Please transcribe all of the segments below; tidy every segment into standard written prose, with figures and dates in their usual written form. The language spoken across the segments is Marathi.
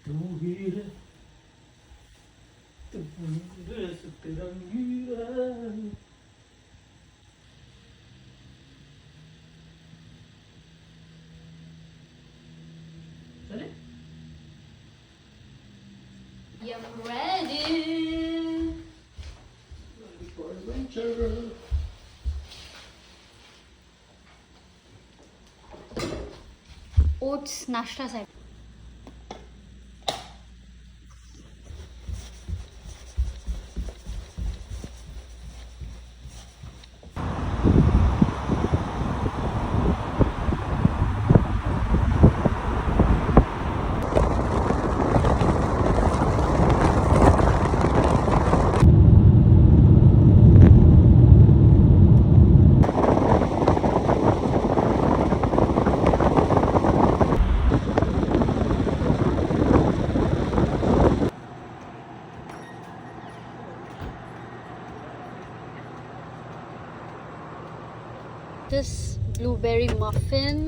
I'm ready. For adventure. Oats नाश्त्यासाठी. This blueberry muffin.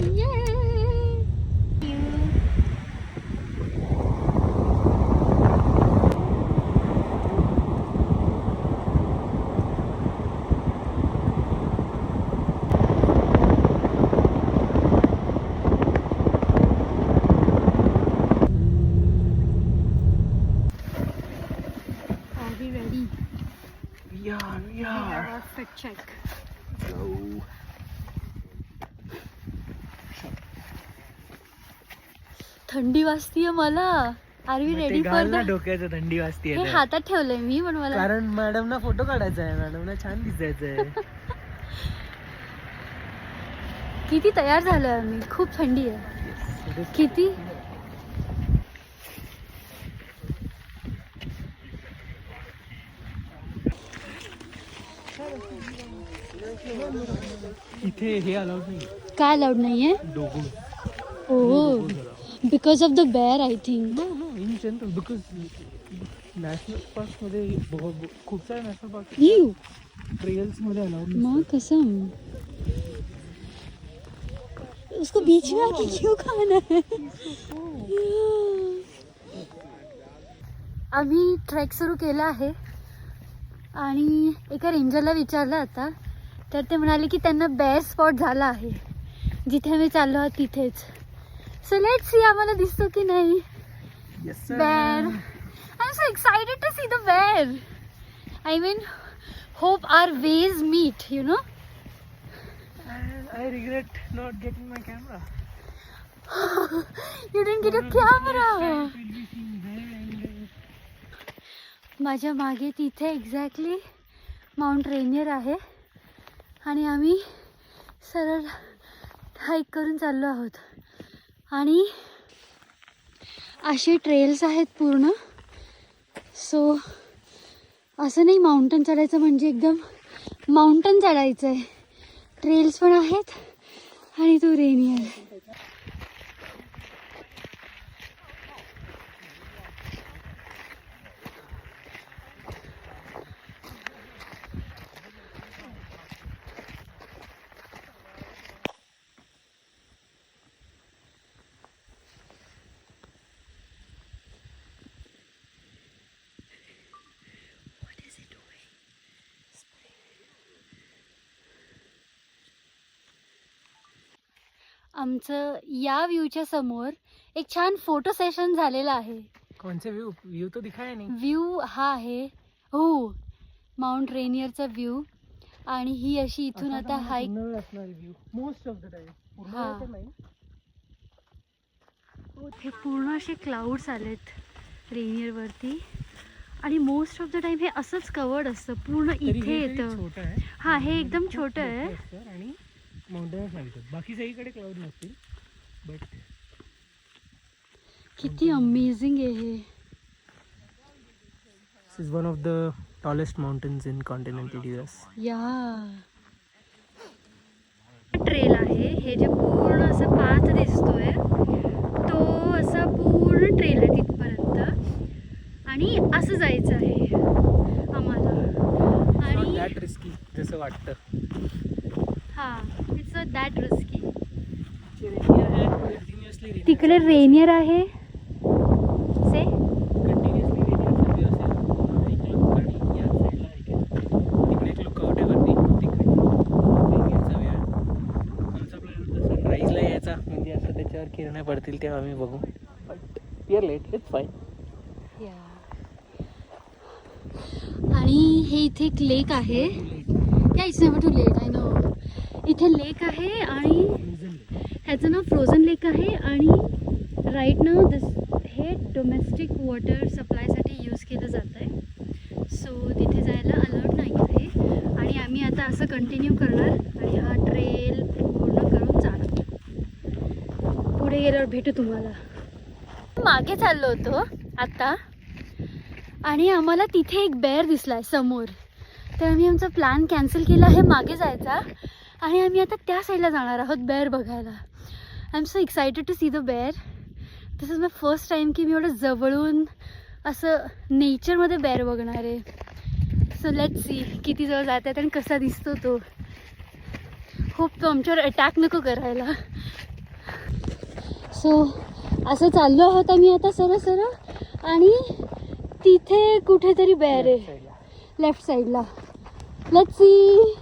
Yay! Are we ready? We are. Outfit check. Go. थंडी वाजतीये मला. Are we ready for the डोक्याचं थंडी वाजते हे हातात ठेवलंय मी पण मला कारण मॅडम ना फोटो काढायचा आहे, मॅडम ना छान दिसायचंय. किती तयार झालोय आम्ही. खूप थंडी आहे. किती इथे हे अलाउड नाही. काय अलाउड नाहीये. डोगो. Oh because of the bear I think. No no in general because national park मध्ये खूप सारे नॅशनल पार्क ट्रेल्स मध्ये अलाउड माँ कसम उसको बीच में आके क्यों खाना है. आम्ही ट्रेक सुरू केला आहे आणि एका रेंजरला विचारलं आता तर ते म्हणाले की त्यांना बेअर स्पॉट झाला आहे जिथे आम्ही चाललो आहोत तिथेच. सो लेट्स सी आम्हाला दिसतो की नाही bear. I am so excited to see the bear. I mean hope our ways meet you know. I regret not getting my camera. You didn't get a camera. माझ्या मागे तिथे एक्झॅक्टली माउंट रेनियर आहे आणि आम्ही सरळ हाईक करून चाललो आहोत आणि असे ट्रेल्स आहेत पूर्ण. सो असं नाही माउंटन चढायचं म्हणजे एकदम माउंटन चढायचं आहे. ट्रेल्स पण आहेत आणि तो रेनियर. आमचं या व्ह्यूच्या समोर एक छान फोटो सेशन झालेलं आहे. कोणचा व्ह्यू? व्ह्यू तो दिखाया नाही. व्ह्यू हा आहे हो माउंट रेनियरचा व्ह्यू आणि ही अशी इथून आता hike. Most of the time नाही. हे पूर्ण असे क्लाउड्स आलेत रेनियर वरती आणि मोस्ट ऑफ द टाइम हे असंच कवर्ड असतं पूर्ण इथे येतं. हा हे एकदम छोटं आहे आणि माउंटेन्स लागतात. बाकी सगळीकडे क्लाउड नसतील बट किती अमेझिंग आहे हे. This is one of the tallest mountains in continental US. या ट्रेल आहे हे जे पूर्ण असं पाथ दिसतोय तो असा पूर्ण ट्रेल आहे तिथपर्यंत आणि असं जायचं आहे आम्हाला. आणि दॅट रिस्की जसं वाटतं. हा it's a that risky. Continuously इकडे रेनियर आहे से कंटिन्युअसली रेनियरचा व्यू असेल आणि या साईडला तिकडे एक लुकआउट आहे वरती तिकडे रेनियरचा व्यू आहे. आमचा प्लॅन होता सनराईजला यायचा म्हणजे असं त्याच्यावर किरणे पडतील तेव्हा आम्ही बघू. But we are late, it's fine. आणि हे इथे एक लेक आहे. Yeah it's never too late, I know. इथे लेक आहे आणि ह्याचं नाव फ्रोझन लेक आहे. आणि राईट नाव हे डोमेस्टिक वॉटर सप्लायसाठी यूज केलं जातं आहे. सो तिथे जायला अलर्ट नाही आहे. आणि आम्ही आता असं कंटिन्यू करणार आणि हा ट्रेल पूर्ण करून जाणार. पुढे गेल्यावर भेटू तुम्हाला. मागे चाललो होतो आता आणि आम्हाला तिथे एक बेअर दिसला आहे समोर. तर आम्ही आमचा प्लॅन कॅन्सल केला आहे मागे जायचा आणि आम्ही आता त्या साईडला जाणार आहोत बेअर बघायला. I am so excited to see the bear. This is my first time की मी एवढं जवळून असं नेचरमध्ये बेअर बघणार आहे. सो लेट्स सी किती जवळ जात आहेत आणि कसा दिसतो तो. होप तो आमच्यावर अटॅक नको करायला. सो असं चाललो आहोत आम्ही आता सरळ आणि तिथे कुठेतरी बेअर आहे लेफ्ट साईडला. Let's see.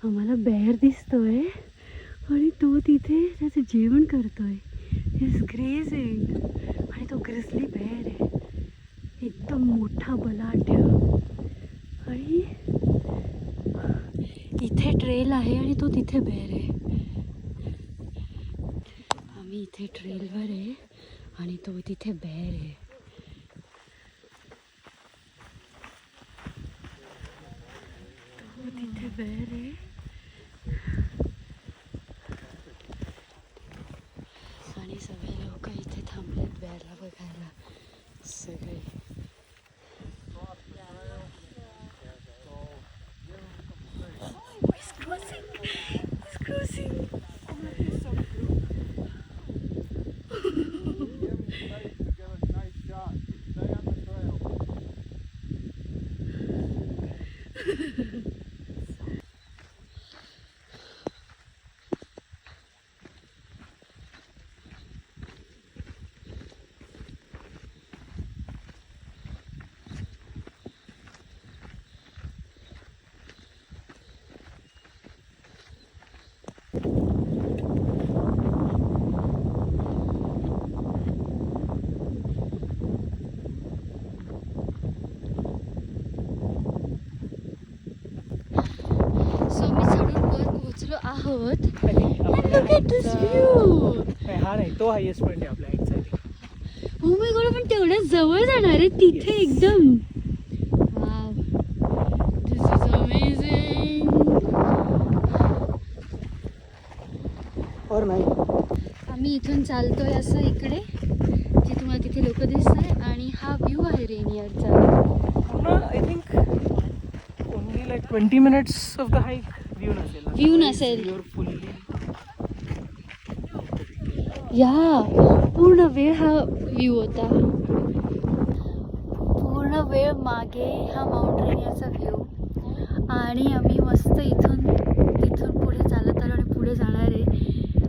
आम्हाला बेअर दिसतोय आणि तो तिथे त्याचं जेवण करतोय. It's grazing. आणि तो ग्रिझली बेअर आहे एकदम मोठा बलाढ्य. आणि इथे ट्रेल आहे आणि तो तिथे बेअर आहे. आम्ही इथे ट्रेलवर आहे आणि तो तिथे बेअर आहे. तिथे बेअर आहे आणि सगळे लोक इथे थांबलेत बेअरला बघायला. सगळे आहोत. Look at this view. हा नाही तो हायेस्ट पॉइंट आहे आपल्या एक्झॅक्टली. Oh my god, पण तेवढ्या जवळ जाणार आहे तिथे एकदम. Wow, this is amazing. और नाही आम्ही इथून चालतोय असं इकडे जे तुम्हाला तिथे लोक दिसतंय आणि हा व्ह्यू आहे रेनियरचा. I think only like 20 minutes of the hike view नसेल. या पूर्ण वेळ हा व्ह्यू होता. पूर्ण वेळ मागे हा माउंट रेनियरचा व्ह्यू. आणि आम्ही मस्त तिथून पुढे चालत आलो आणि पुढे जाणार आहे.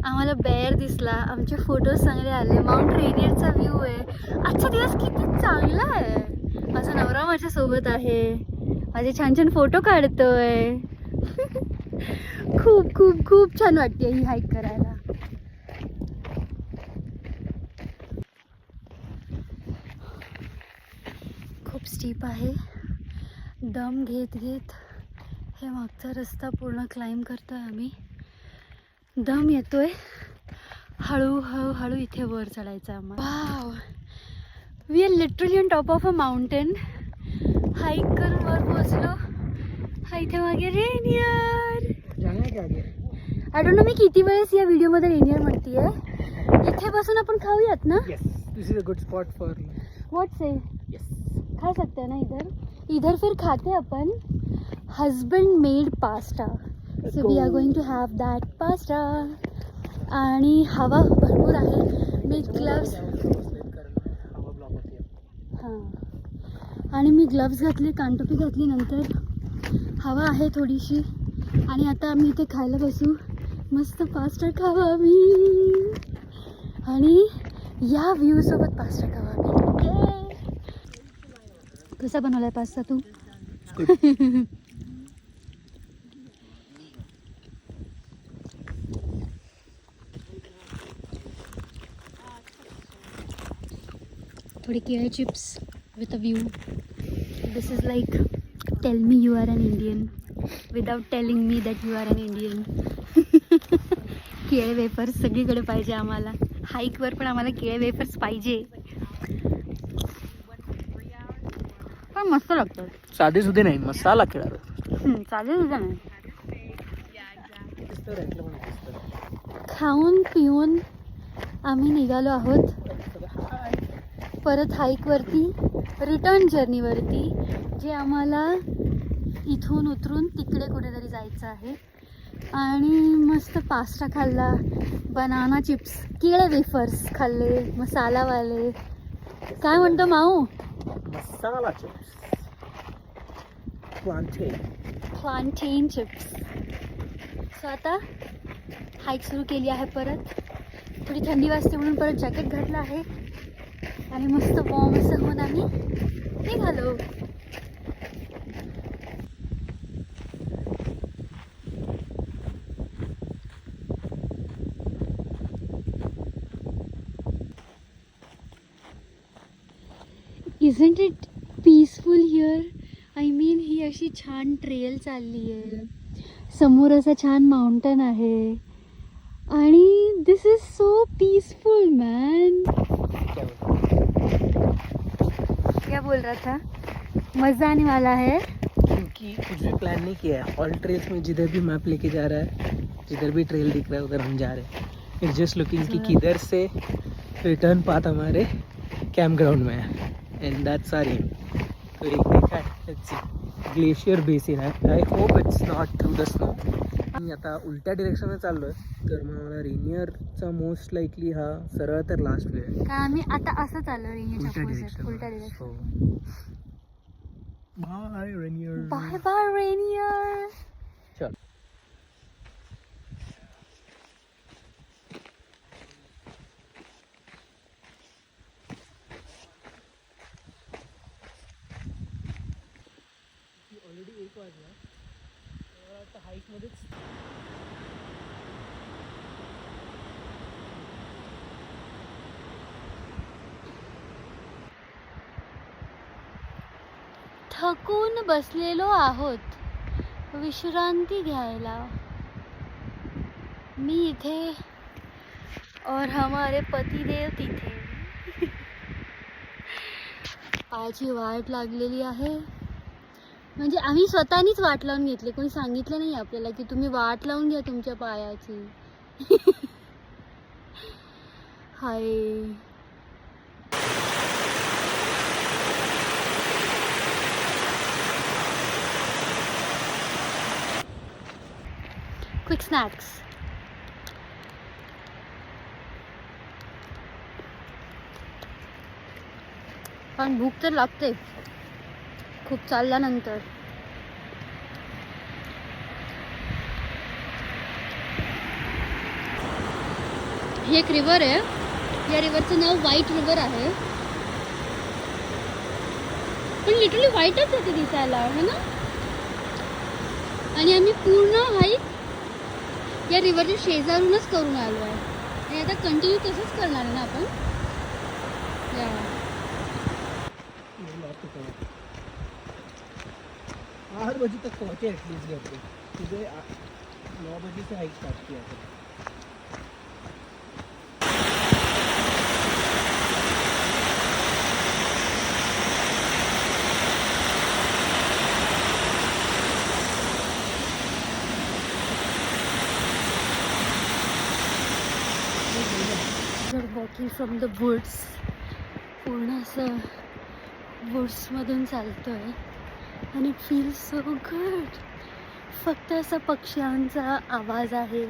आम्हाला बेअर दिसला. आमचे फोटोज चांगले आले. माउंट रेनियरचा व्ह्यू आहे. आजचा दिवस किती चांगला आहे. माझा नवरा माझ्यासोबत आहे. माझे छान छान फोटो काढतोय. खूप खूप खूप छान वाटते ही हाईक करायला. खूप स्टीप आहे. दम घेत घेत हे मागचा रस्ता पूर्ण क्लाइंब करतोय आम्ही. दम येतोय. हळूहळू इथे वर चढायचं आम्हाला. Wow, we are literally on top of a mountain. Hike करून वर पोहोचलो. हा इथे मागे रेनियर. आय डोंट नो मी किती वेळेस या व्हिडिओमध्ये रेनियर म्हणतीये. इथे बसून आपण खाऊयात ना. This is a good spot for what say. खा सकते हैं ना इधर फिर खाते अपन husband made pasta. So we are going to have that pasta. आणि हवा भरपूर आहे. मी ग्लव्स हां आणि मी ग्लव्स घातले, कानटोपी घातली. नंतर हवा आहे थोडीशी. आणि आता आम्ही इथे खायला बसू. मस्त पास्ता खावा आम्ही. या व्ह्यू सोबत पास्ता खावा आम्ही. कसा बनवलाय पास्ता तू? थोडे केळे chips with a view. This is like tell me you are an Indian without telling me that you are an Indian. केळे वेफर्स सगळीकडे पाहिजे आम्हाला. हाईकवर पण आम्हाला केळे वेफर्स पाहिजे. पण मस्त लागतं. साधे सुधे नाही, मसाला खेळावे. चालेल तुझा नाही. खाऊन पिऊन आम्ही निघालो आहोत परत हाईकवरती, रिटर्न जर्नीवरती, जे आम्हाला इथून उतरून तिकडे कुठेतरी जायचं आहे. आणि मस्त पास्ता खाल्ला, बनाना चिप्स, केळे वेफर्स खाल्ले, मसालावाले. काय म्हणतो माऊ? मसाला चिप्स, प्लांटेन चिप्स. सो आता हाईक सुरू केली आहे परत. थोडी थंडी वाजते म्हणून परत जॅकेट घातलं आहे आणि मस्त वॉर्म असं होऊन आम्ही निघालो. Isn't it peaceful here? I mean, ही अशी छान ट्रेल चालली आहे, समोर असं छान माउंटन आहे आणि दिस इज सो पीसफुल मैन. क्या बोल रहा था? मज़ा आने वाला है क्योंकि कुछ भी प्लान नहीं किया है. ऑल ट्रेल्स में जिधर भी मैप लेके जा रहा है, जिधर भी ट्रेल दिख रहा है उधर हम जा रहे हैं. इट्स जस्ट लुकिंग कि किधर से रिटर्न पाथ हमारे कैंप ग्राउंड में है. And that's our aim. तो एक देखा है, लेट्स सी, ग्लेशियर बेसिन आहे. I hope it's not through the snow. मी आता उलट्या डिरेक्शनने चाललो आहे, तर मग मला रेनियरचा मोस्ट लाईकली हा सरळ तर लास्ट वे आहे. का आम्ही आता असं चाललो उलट्या डिरेक्शन. उलट्या direction. Bye Rainier. Bye bye Rainier. चल. ऑलरेडी 1 वाजला. आता हाईकमध्येच थकून बसलेलो आहोत विश्रांती घ्यायला. मी इथे और हमारे पतिदेव तिथे. पायाची वाट लागलेली आहे. म्हणजे आम्ही स्वतःनीच वाट लावून घेतली, कोणी सांगितलं नाही आपल्याला की तुम्ही वाट लावून घ्या तुमच्या पायाची. हाय. Quick snacks. पण भूक तर लागते खूप चालल्यानंतर. ही एक रिव्हर आहे. या रिव्हरचं नाव व्हाईट रिव्हर आहे. पण लिटरली व्हाईटच आहे ते दिसायला, है ना? आणि आम्ही पूर्ण हाईक या रिव्हरच्या शेजारूनच करून आलो आहे आणि आता कंटिन्यू तसंच करणार आहे ना आपण. या 8 बजे तक पहुँचे एटलीस्ट घर पे. सुबह 9 बजे से हाइक स्टार्ट किया था. Walking from the woods. पूर्ण असं वुड्समधून चालतो आहे आणि इट फील्स सो गुड. फक्त असा पक्ष्यांचा आवाज आहे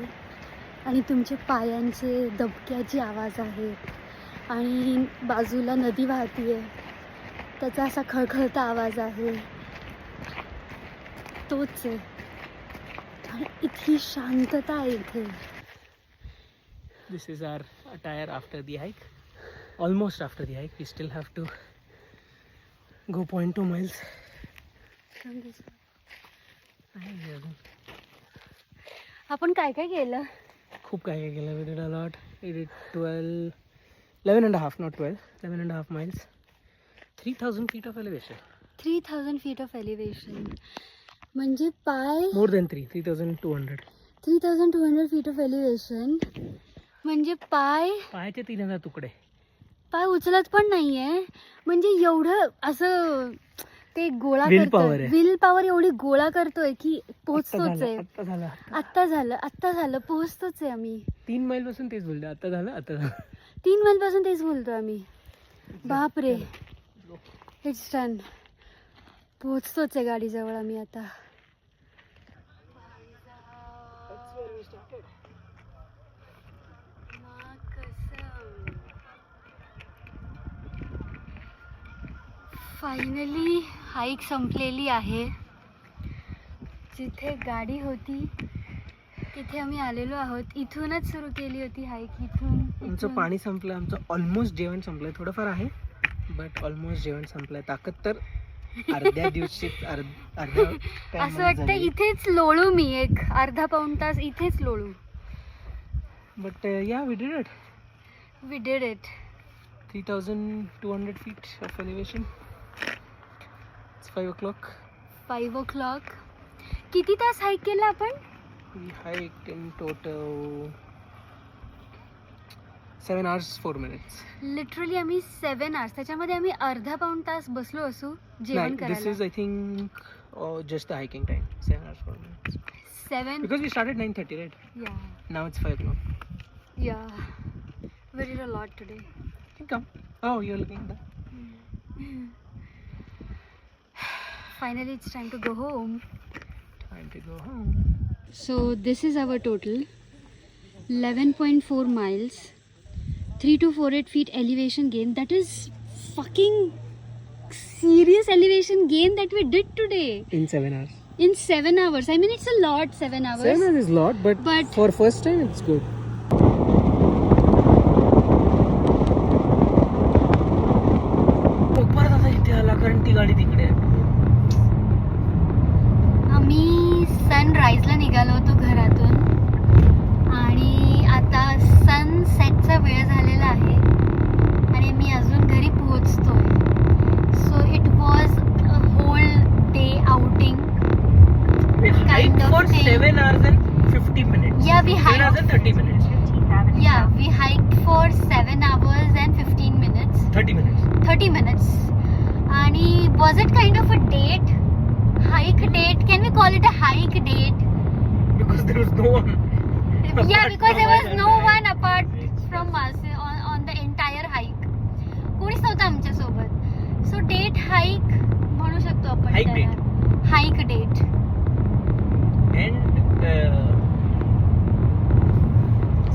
आणि तुमच्या पायांचे दबक्याचे आवाज आहेत आणि बाजूला नदी वाहतीये, त्याचा असा खळखळता आवाज आहे. तोच आहे आणि इतकी शांतता आहे इथे. This is our attire after the hike. almost after the hike. We still have to go 0.2 miles. आहे अजून. आपण काय काय केलं? खूप काय काय केलं. We did a lot. We did 11 and a half, not 12. 11 and a half miles. 3,000 feet of elevation. 3,000 feet of elevation. म्हणजे पाय More than 3,200. 3,200 feet of elevation. म्हणजे पायाचे 3,000 तुकडे. पाय उचलत पण नाहीये. म्हणजे एवढं असं ते गोळा Will power आहे. विल पॉवर एवढी गोळा करतोय की पोहोचतोच आहे. आता झालं. आत्ता झालं पोहोचतोच आहे आम्ही. 3 मैल पासून तेच बोलले. आता झालं. 3 मैल पासून तेच बोलतोय आम्ही. बापरे, इट्स डन. पोहोचतोच आहे गाडीजवळ आम्ही आता. फायनली हाईक संपलेली आहे. जिथे गाडी होती तिथे आम्ही आलेलो आहोत. इथूनच सुरू केली होती हाईक. आमचं पाणी संपलं. आमचं ऑलमोस्ट जेवण संपलंय. थोडंफार आहे बट ऑलमोस्ट जेवण संपलंय. ताकद तर अर्ध्या दिवशी अर्ध्या असं वाटतं इथेच लोळू मी. एक अर्धा पाऊण तास इथेच लोळू. But yeah we did it. 3,200 feet of elevation. It's 5 o'clock. 5 o'clock. किती तास हाईक केलं आपण? We hiked in total 7 hours 4 minutes. Literally आम्ही 7 hours. त्याच्यामध्ये आम्ही अर्धा पाऊण तास बसलो असू जेवण This करायला. is I think just the hiking time. 7 hours 4 minutes. 7. Because we started 9:30, right? Yeah. Now it's 5 o'clock. Yeah. We did a lot today. Come. Oh, you're looking at that. Finally, it's time to go home. Time to go home. So this is our total. 11.4 miles. 3248 feet elevation gain. That is fucking serious elevation gain that we did today. In 7 hours. In 7 hours. I mean, it's a lot, 7 hours. 7 hours is a lot, but for first time it's good. परत आता इथे आला कारण ती गाडी तिकडे आहे. आम्ही सनराईजला निघालो होतो घरातून आणि आता सनसेटचा वेळ झालेला आहे आणि मी अजून घरी पोहोचतोय. So it was a whole day outing. We hiked for 7 hours and 50 minutes. Yeah, we 7 hours and 30 minutes. Yeah, we hiked for 7 hours and 15 minutes. 30 minutes. 30 minutes. And was it kind of a date? Hike date? Can we call it a hike date? Because there was no one. Yeah, because there was no one apart from us on the entire hike. कोणीच नव्हतं आमच्या सोबत. So date hike म्हणू शकतो आपण. Hike date. Hike date. And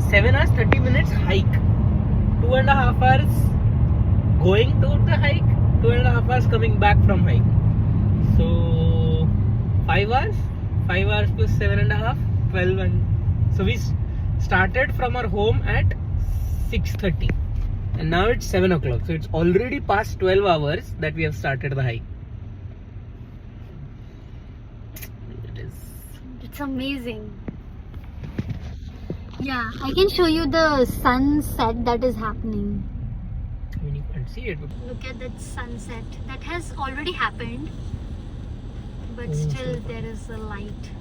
7 hours 30 minutes hike. 2.5 hours going to the hike. 2.5 hours coming back from hike. So 5 hours. 5 hours plus 7.5. 12 and so we started from our home at 6:30 and now it's 7 o'clock. So it's already past 12 hours that we have started the hike. It's amazing. Yeah, I can show you the sunset that is happening. I mean, you can't see it. Look at that sunset. That has already happened. But still there is a light.